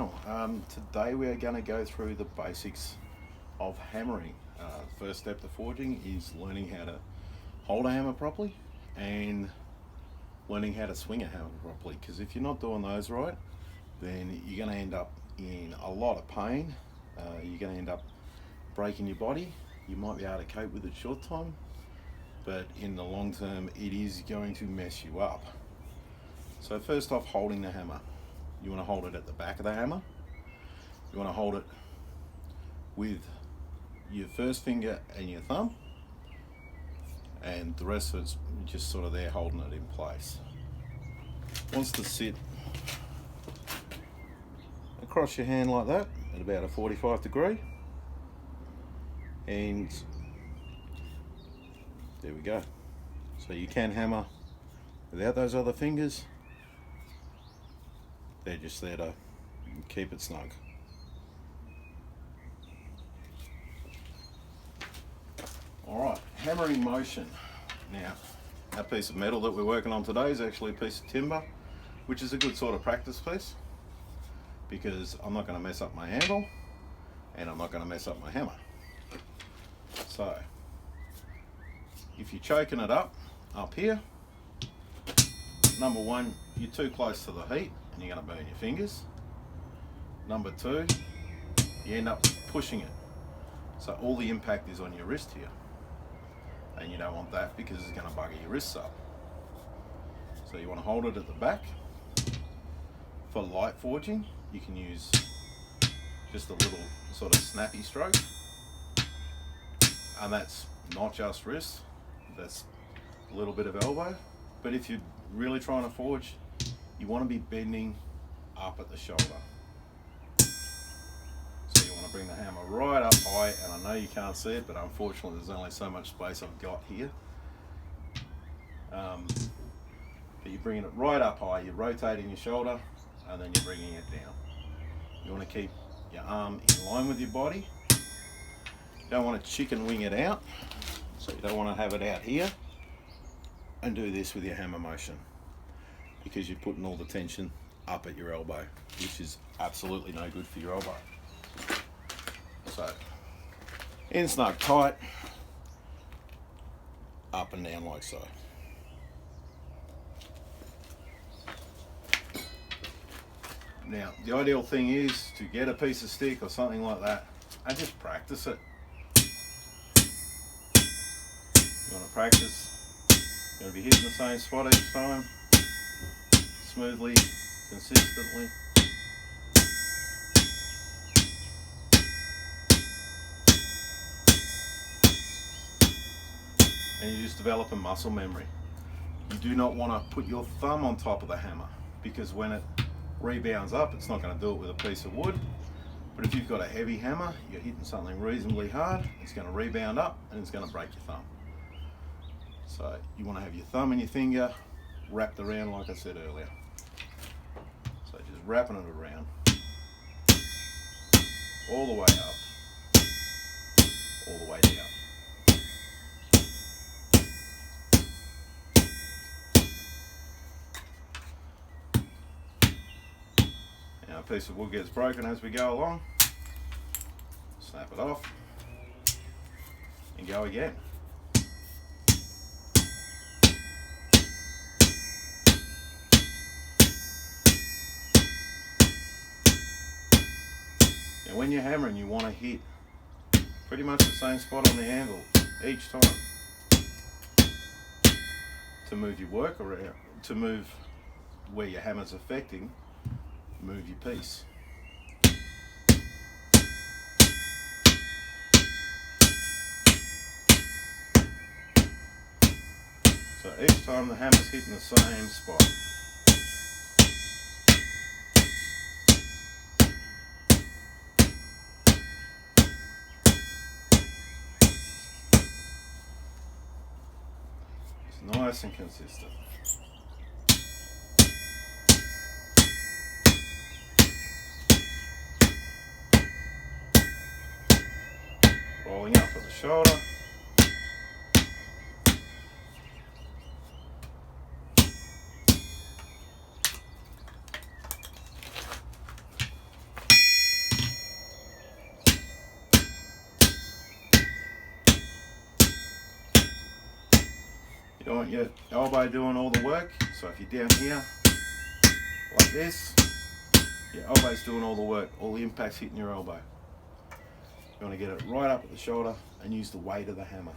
channel. Today we are going to go through the basics of hammering. The first step to forging is learning how to hold a hammer properly and learning how to swing a hammer properly, because if you're not doing those right, then you're going to end up in a lot of pain. You're going to end up breaking your body. You might be able to cope with it short time, but in the long term it is going to mess you up. So first off, holding the hammer. You want to hold it at the back of the hammer. You want to hold it with your first finger and your thumb, and the rest of it's just sort of there holding it in place. It wants to sit across your hand like that at about a 45 degree, and there we go. So you can hammer without those other fingers. They're just there to keep it snug. Alright, hammering motion. Now, our piece of metal that we're working on today is actually a piece of timber, which is a good sort of practice piece, because I'm not going to mess up my handle and I'm not going to mess up my hammer. So, if you're choking it up here, number one, you're too close to the heat and you're going to burn your fingers. Number two, you end up pushing it, so all the impact is on your wrist here, and you don't want that because it's going to bugger your wrists up. So you want to hold it at the back. For light forging, you can use just a little sort of snappy stroke, and that's not just wrist, that's a little bit of elbow. But if you're really trying to forge, you want to be bending up at the shoulder. So you want to bring the hammer right up high, and I know you can't see it, but unfortunately there's only so much space I've got here. But you're bringing it right up high, you're rotating your shoulder, and then you're bringing it down. You want to keep your arm in line with your body. You don't want to chicken wing it out, so you don't want to have it out here and do this with your hammer motion, because you're putting all the tension up at your elbow, which is absolutely no good for your elbow. So, in snug tight, up and down like so. Now, the ideal thing is to get a piece of stick or something like that and just practice it. You want to practice. You're going to be hitting the same spot each time, smoothly, consistently. And you just develop a muscle memory. You do not want to put your thumb on top of the hammer, because when it rebounds up, it's not going to do it with a piece of wood. But if you've got a heavy hammer, you're hitting something reasonably hard, it's going to rebound up and it's going to break your thumb. So you want to have your thumb and your finger wrapped around like I said earlier. So just wrapping it around all the way up, all the way down. Now a piece of wood gets broken as we go along, snap it off and go again. Now when you're hammering, you want to hit pretty much the same spot on the anvil each time to move your work around, to move where your hammer's affecting, move your piece. So each time the hammer's hitting the same spot. It's nice and consistent. Rolling up at the shoulder. You don't want your elbow doing all the work. So if you're down here like this, your elbow's doing all the work, all the impact's hitting your elbow. You want to get it right up at the shoulder and use the weight of the hammer.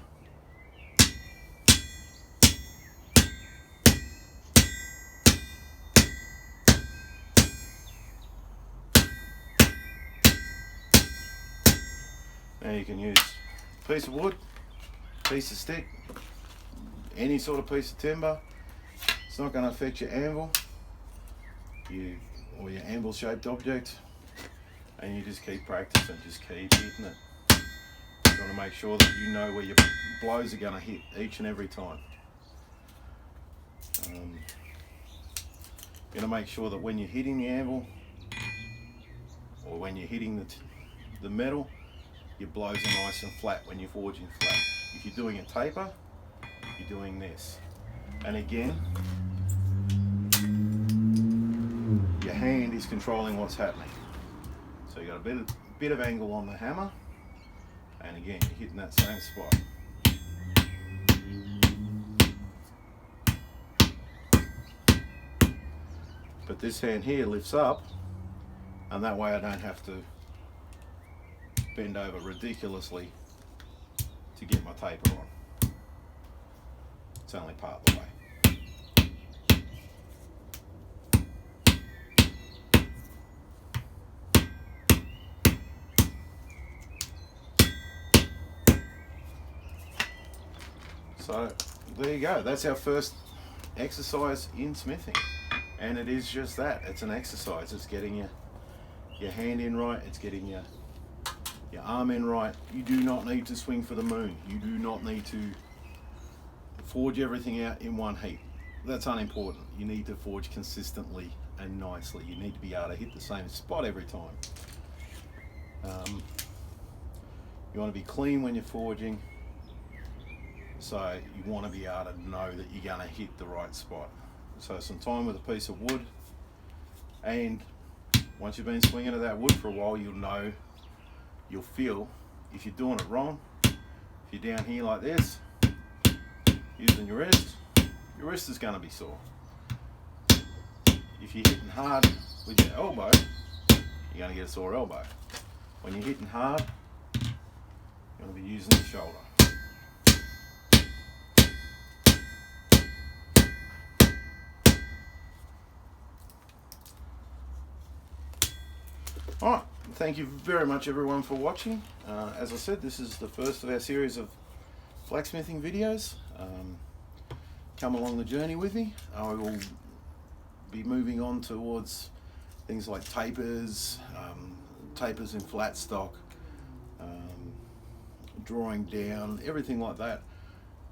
Now you can use a piece of wood, piece of stick, any sort of piece of timber. It's not going to affect your anvil or your anvil shaped object, and you just keep practicing, just keep hitting it. You want to make sure that you know where your blows are going to hit each and every time. You're going to make sure that when you're hitting the anvil or when you're hitting the metal, your blows are nice and flat when you're forging flat. If you're doing a taper, you're doing this. And again, your hand is controlling what's happening. So you got a bit of angle on the hammer, and again, you're hitting that same spot. But this hand here lifts up, and that way I don't have to bend over ridiculously to get my taper on. It's only part of the way. So there you go, that's our first exercise in smithing, and it is just that, it's an exercise. It's getting your hand in right, it's getting your arm in right. You do not need to swing for the moon. You do not need to forge everything out in one heat. That's unimportant. You need to forge consistently and nicely. You need to be able to hit the same spot every time. You want to be clean when you're forging, so you want to be able to know that you're going to hit the right spot. So some time with a piece of wood, and once you've been swinging at that wood for a while, you'll feel if you're doing it wrong. If you're down here like this, using your wrist is going to be sore. If you're hitting hard with your elbow, you're going to get a sore elbow. When you're hitting hard, you're going to be using the shoulder. Alright, thank you very much everyone for watching. As I said, this is the first of our series of blacksmithing videos. Come along the journey with me. I will be moving on towards things like tapers, tapers in flat stock, drawing down, everything like that.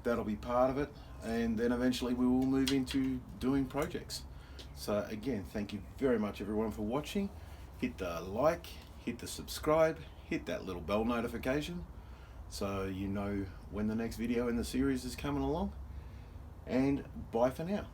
That'll be part of it, and then eventually we will move into doing projects. So again, thank you very much everyone for watching. Hit the like, hit the subscribe, hit that little bell notification so you know when the next video in the series is coming along, and bye for now.